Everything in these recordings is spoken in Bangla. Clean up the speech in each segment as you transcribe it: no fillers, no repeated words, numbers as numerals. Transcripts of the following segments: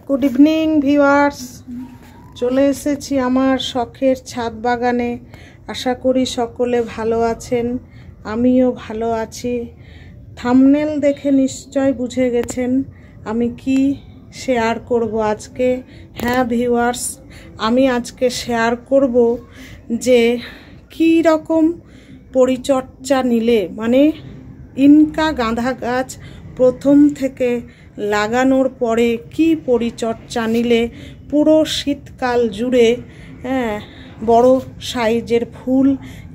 গুড ইভিনিং ভিউয়ার্স, চলে এসেছি আমার শখের ছাদ বাগানে। আশা করি সকলে ভালো আছেন, আমিও ভালো আছি। থাম্বনেল দেখে নিশ্চয় বুঝে গেছেন আমি কি শেয়ার করব আজকে। হ্যাঁ ভিউয়ার্স, আমি আজকে শেয়ার করব যে কি রকম পরিচর্যা নিলে, মানে ইনকা গাঁদা গাছ প্রথম থেকে লাগানোর পরে কি পরিচর্যা নিলে পুরো শীতকাল জুড়ে বড় সাইজের ফুল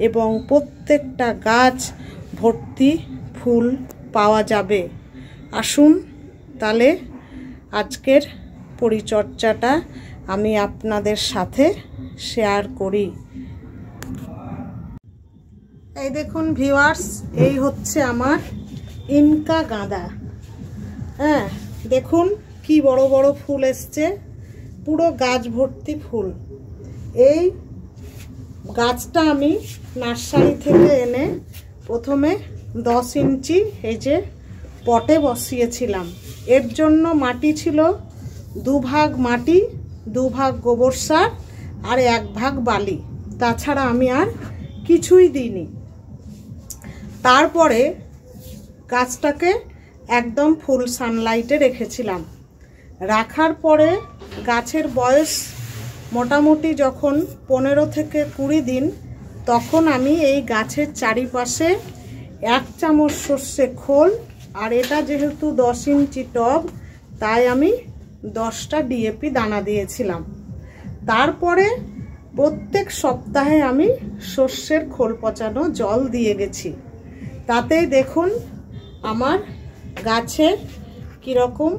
এবং প্রত্যেকটা গাছ ভর্তি ফুল পাওয়া যাবে। আসুন তাহলে আজকের পরিচর্যাটা আমি আপনাদের সাথে শেয়ার করি। এই দেখুন ভিউয়ার্স, এই হচ্ছে আমার ইনকা গাঁদা। দেখুন কি বড় বড় ফুল এসছে, পুরো গাছ ভর্তি ফুল। এই গাছটা আমি নার্সারি থেকে এনে প্রথমে 10 ইঞ্চি এই যে পটে বসিয়েছিলাম। এর জন্য মাটি ছিল 2 ভাগ মাটি, 2 ভাগ গোবর সার আর 1 ভাগ বালি। তাছাড়া আমি আর কিছুই দিইনি। তারপরে গাছটাকে একদম ফুল সানলাইটে রেখেছিলাম। রাখার পরে গাছের বয়স মোটামুটি যখন 15 থেকে 20 দিন, তখন আমি এই গাছের চারিপাশে 1 চামচ সর্ষে খোল, আর এটা যেহেতু 10 ইঞ্চি টব তাই আমি 10টা ডিএপি দানা দিয়েছিলাম। তারপরে প্রত্যেক সপ্তাহে আমি সর্ষের খোল পচানো জল দিয়ে গেছি। তাতেই দেখুন আমার গাছে কীরকম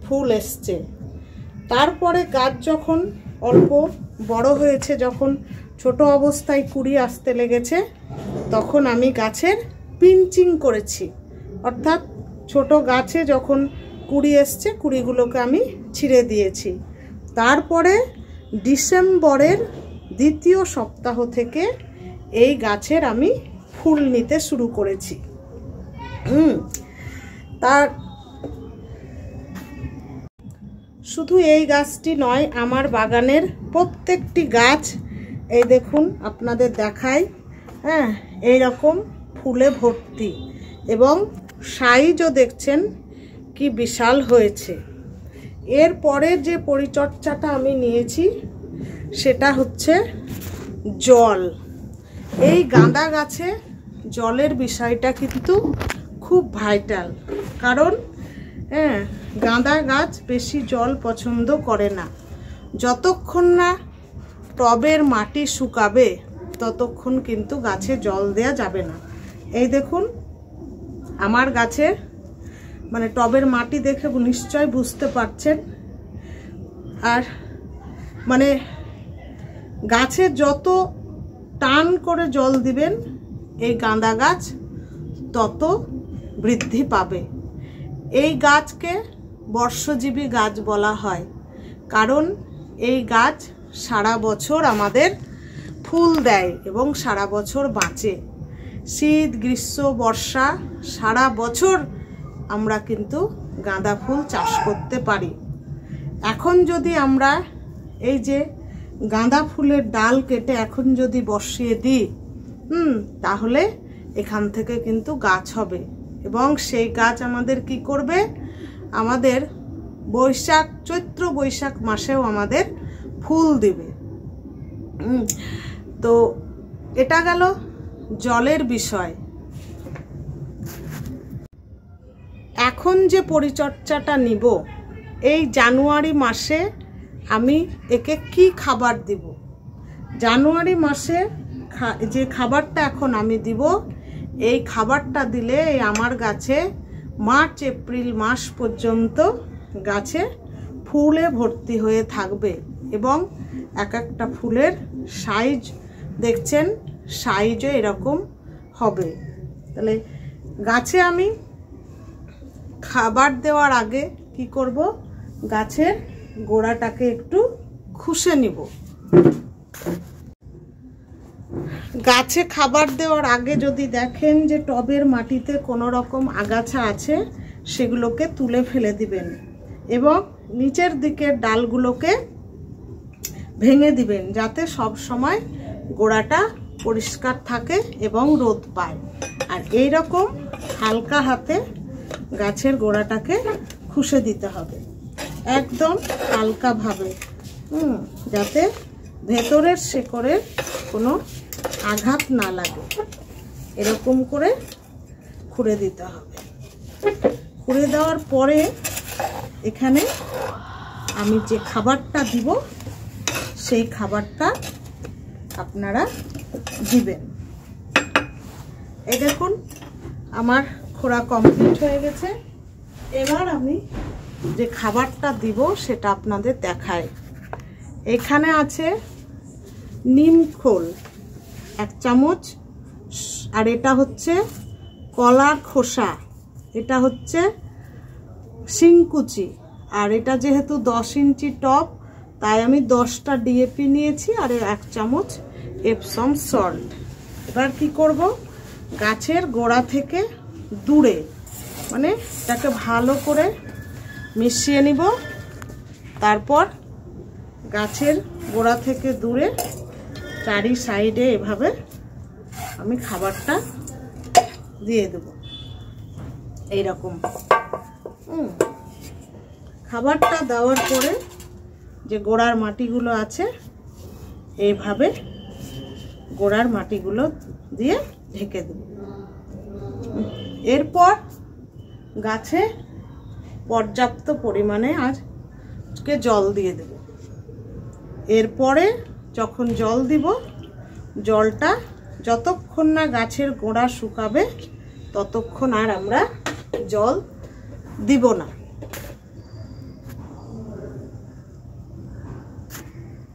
ফুল এসছে। তারপরে গাছ যখন অল্প বড় হয়েছে, যখন ছোট অবস্থায় কুড়ি আসতে লেগেছে, তখন আমি গাছের পিঞ্চিং করেছি। অর্থাৎ ছোট গাছে যখন কুড়ি এসছে, কুড়িগুলোকে আমি ছিঁড়ে দিয়েছি। তারপরে ডিসেম্বরের 2য় সপ্তাহ থেকে এই গাছের আমি ফুল নিতে শুরু করেছি। তার শুধু এই গাছটি নয়, আমার বাগানের প্রত্যেকটি গাছ এই দেখুন আপনাদের দেখাই, এই রকম ফুলে ভর্তি এবং সাইজও দেখছেন কি বিশাল হয়েছে। এরপরে যে পরিচর্যাটা আমি নিয়েছি সেটা হচ্ছে জল। এই গাঁদা গাছে জলের বিষয়টা কিন্তু খুব ভাইটাল, কারণ গাঁদা গাছ বেশি জল পছন্দ করে না। যতক্ষণ না টবের মাটি শুকাবে ততক্ষণ কিন্তু গাছে জল দেয়া যাবে না। এই দেখুন আমার গাছে, মানে টবের মাটি দেখে নিশ্চয় বুঝতে পারছেন। আর মানে গাছে যত টান করে জল দিবেন এই গাঁদা গাছ তত বৃদ্ধি পাবে। এই গাছকে বর্ষজীবী গাছ বলা হয়, কারণ এই গাছ সারা বছর আমাদের ফুল দেয় এবং সারা বছর বাঁচে। শীত, গ্রীষ্ম, বর্ষা সারা বছর আমরা কিন্তু গাঁদা ফুল চাষ করতে পারি। এখন যদি আমরা এই যে গাঁদা ফুলের ডাল কেটে এখন যদি বসিয়ে দিই, তাহলে এখান থেকে কিন্তু গাছ হবে এবং সেই গাছ আমাদের কি করবে, আমাদের চৈত্র বৈশাখ মাসেও আমাদের ফুল দিবে। তো এটা গেল জলের বিষয়। এখন যে পরিচর্যাটা নিব, এই জানুয়ারি মাসে আমি একে কি খাবার দিব। জানুয়ারি মাসে যে খাবারটা এখন আমি দিব, এই খাবারটা দিলে আমার গাছে মার্চ এপ্রিল মাস পর্যন্ত গাছে ফুলে ভর্তি হয়ে থাকবে এবং এক একটা ফুলের সাইজ দেখছেন, সাইজও এরকম হবে। তাহলে গাছে আমি খাবার দেওয়ার আগে কি করব, গাছের গোড়াটাকে একটু খুশে নিব। গাছে খাবার দেওয়ার আগে যদি দেখেন যে টবের মাটিতে কোনো রকম আগাছা আছে, সেগুলোকে তুলে ফেলে দিবেন এবং নিচের দিকের ডালগুলোকে ভেঙে দিবেন, যাতে সব সময় গোড়াটা পরিষ্কার থাকে এবং রোদ পায়। আর এই রকম হালকা হাতে গাছের গোড়াটাকে খুশে দিতে হবে, একদম হালকাভাবে, যাতে ভেতরের শেকড়ের কোনো আঘাত না লাগে। এরকম করে খুঁড়ে দিতে হবে। খুঁড়ে দেওয়ার পরে এখানে আমি যে খাবারটা দিব সেই খাবারটা আপনারা দিবেন। এই দেখুন আমার খোঁড়া কমপ্লিট হয়ে গেছে। এবার আমি যে খাবারটা দিব সেটা আপনাদের দেখাই। এখানে আছে নিম খোল 1 চামচ, আর এটা হচ্ছে কলার খোসা, এটা হচ্ছে শিংকুচি, আর এটা যেহেতু 10 ইঞ্চি টব তাই আমি 10টা ডিএপি নিয়েছি আর 1 চামচ এপসম সল্ট। এবার কি করব, গাছের গোড়া থেকে দূরে, মানে এটাকে ভালো করে মিশিয়ে নিব। তারপর গাছের গোড়া থেকে দূরে চারি সাইডে এভাবে আমি খাবারটা দিয়ে দেব। এইরকম খাবারটা দেওয়ার পরে যে গোড়ার মাটিগুলো আছে এইভাবে গোড়ার মাটিগুলো দিয়ে ঢেকে দেব। এরপর গাছে পর্যাপ্ত পরিমাণে আজকে জল দিয়ে দেব। এরপরে যখন জল দিব, জলটা যতক্ষণ না গাছের গোড়া শুকাবে ততক্ষণ আর আমরা জল দিব না।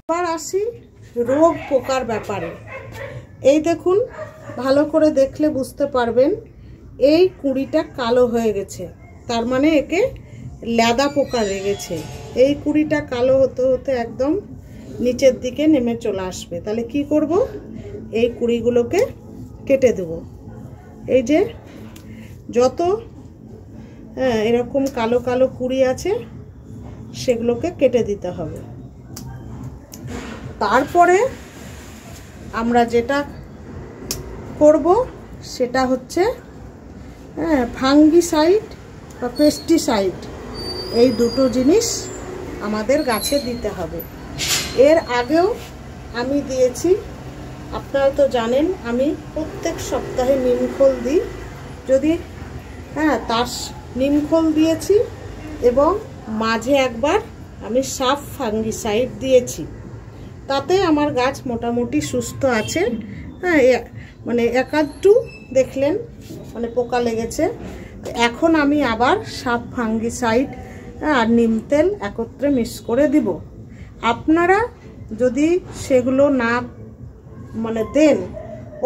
এবার আসি রোগ পোকার ব্যাপারে। এই দেখুন, ভালো করে দেখলে বুঝতে পারবেন এই কুঁড়িটা কালো হয়ে গেছে, তার মানে একে লেদা পোকা লেগেছে। এই কুঁড়িটা কালো হতে হতে একদম নিচের দিকে নেমে চলে আসবে। তাহলে কি করব, এই কুঁড়িগুলোকে কেটে দেব। এই যে যত এরকম কালো কালো কুঁড়ি আছে সেগুলোকে কেটে দিতে হবে। তারপরে আমরা যেটা করব সেটা হচ্ছে ফাঙ্গিসাইড বা পেস্টিসাইড, এই দুটো জিনিস আমাদের গাছে দিতে হবে। এর আগেও আমি দিয়েছি, আপনারা তো জানেন আমি প্রত্যেক সপ্তাহে নিমখোল দিই। যদি তার নিমখোল দিয়েছি এবং মাঝে একবার আমি সাফ ফাঙ্গিসাইড দিয়েছি। তাতে আমার গাছ মোটামুটি সুস্থ আছে। মানে একাধটু দেখলেন মানে পোকা লেগেছে। এখন আমি আবার সাফ ফাঙ্গিসাইড আর নিম তেল একত্রে মিক্স করে দিব। আপনারা যদি সেগুলো না মানে দেন,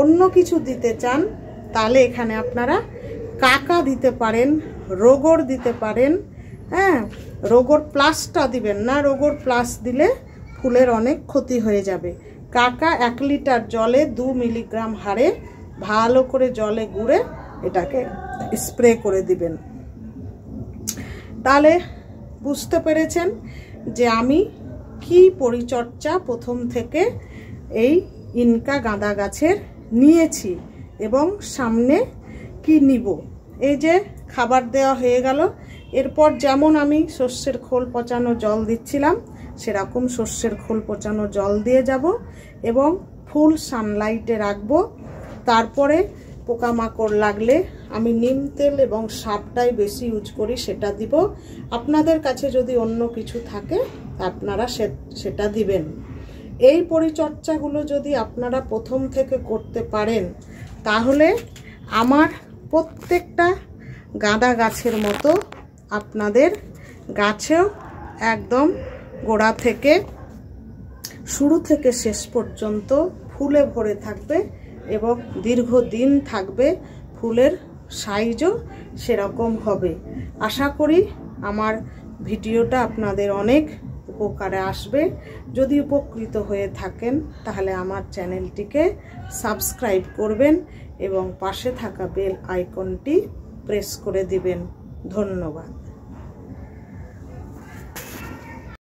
অন্য কিছু দিতে চান, তাহলে এখানে আপনারা কাকা দিতে পারেন, রোগর দিতে পারেন। রোগর প্লাসটা দিবেন না, রোগর প্লাস দিলে ফুলের অনেক ক্ষতি হয়ে যাবে। কাকা 1 লিটার জলে 2 মিলিগ্রাম হারে ভালো করে জলে গুঁড়ে এটাকে স্প্রে করে দিবেন। তাহলে বুঝতে পেরেছেন যে আমি কি পরিচর্যা প্রথম থেকে এই ইনকা গাঁদা গাছের নিয়েছি এবং সামনে কি নিব। এই যে খাবার দেওয়া হয়ে গেল। এরপর যেমন আমি শস্যের খোল পচানো জল দিচ্ছিলাম সেরকম শস্যের খোল পচানো জল দিয়ে যাব এবং ফুল সানলাইটে রাখবো। তারপরে পোকামাকড় লাগলে আমি নিম তেল এবং সাপটাই বেশি ইউজ করি, সেটা দিব। আপনাদের কাছে যদি অন্য কিছু থাকে আপনারা সেটা দিবেন। এই পরিচর্যাগুলো যদি আপনারা প্রথম থেকে করতে পারেন তাহলে আমার প্রত্যেকটা গাঁদা গাছের মতো আপনাদের গাছেও একদম গোড়া থেকে শুরু থেকে শেষ পর্যন্ত ফুলে ভরে থাকবে এবং দীর্ঘদিন থাকবে। ফুলের সাইজও সেরকম হবে। আশা করি আমার ভিডিওটা আপনাদের অনেক উপকারে আসবে। যদি উপকৃত হয়ে থাকেন তাহলে আমার চ্যানেলটিকে সাবস্ক্রাইব করবেন এবং পাশে থাকা বেল আইকনটি প্রেস করে দিবেন। ধন্যবাদ।